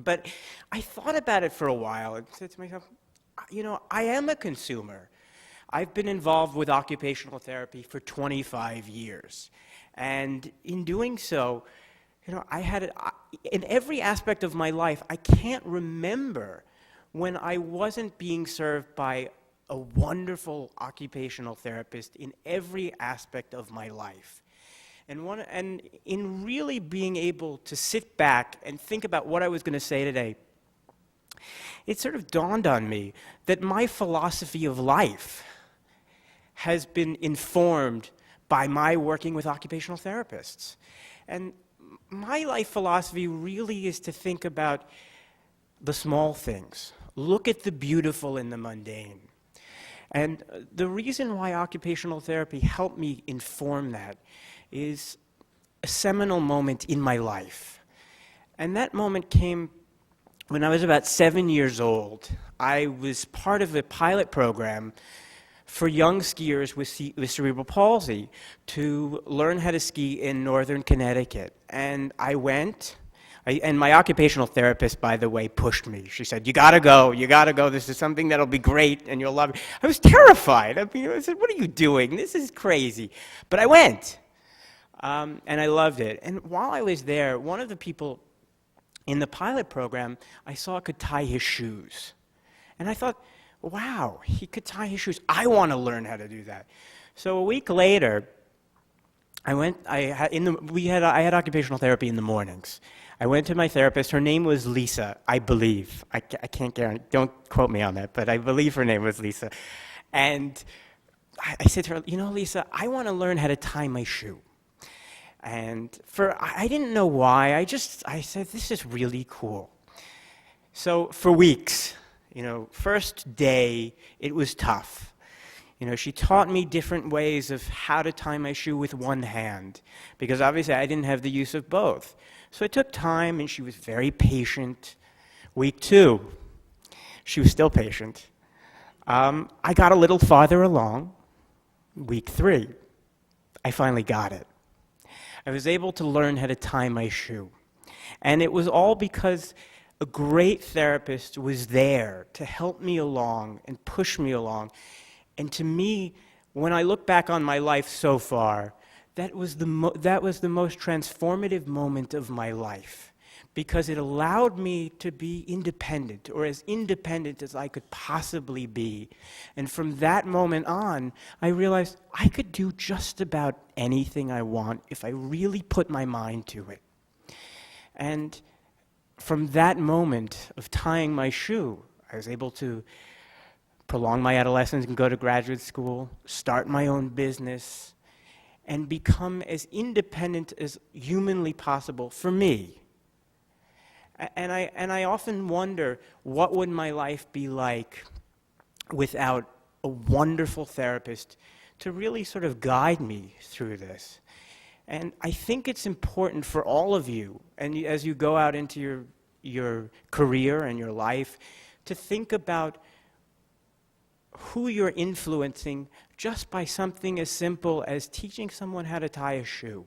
But I thought about it for a while and said to myself, I am a consumer. I've been involved with occupational therapy for 25 years. And in doing so, in every aspect of my life, I can't remember when I wasn't being served by a wonderful occupational therapist in every aspect of my life. And in really being able to sit back and think about what I was going to say today, it sort of dawned on me that my philosophy of life has been informed by my working with occupational therapists. And my life philosophy really is to think about the small things. Look at the beautiful in the mundane. And the reason why occupational therapy helped me inform that is a seminal moment in my life. And that moment came when I was about 7 years old. I was part of a pilot program for young skiers with cerebral palsy to learn how to ski in northern Connecticut. And I went, and my occupational therapist, by the way, pushed me. She said, you gotta go, this is something that'll be great and you'll love it. I was terrified. I said, what are you doing? This is crazy. But I went, and I loved it. And while I was there, one of the people in the pilot program, I saw could tie his shoes. And I thought, wow, he could tie his shoes. I want to learn how to do that. So a week later, I had occupational therapy in the mornings. I went to my therapist. Her name was Lisa, I believe. I can't guarantee, don't quote me on that, but I believe her name was Lisa. And I said to her, Lisa, I want to learn how to tie my shoe. And I didn't know why. I said, this is really cool. So for weeks, first day, it was tough. She taught me different ways of how to tie my shoe with one hand, because obviously I didn't have the use of both. So it took time, and she was very patient. Week 2, she was still patient. I got a little farther along. Week 3, I finally got it. I was able to learn how to tie my shoe. And it was all because a great therapist was there to help me along and push me along. And to me, when I look back on my life so far, that was the most transformative moment of my life, because it allowed me to be independent, or as independent as I could possibly be. And from that moment on, I realized I could do just about anything I want if I really put my mind to it. And from that moment of tying my shoe, I was able to prolong my adolescence and go to graduate school, start my own business, and become as independent as humanly possible for me. And I often wonder, what would my life be like without a wonderful therapist to really sort of guide me through this? And I think it's important for all of you, and as you go out into your career and your life, to think about who you're influencing just by something as simple as teaching someone how to tie a shoe.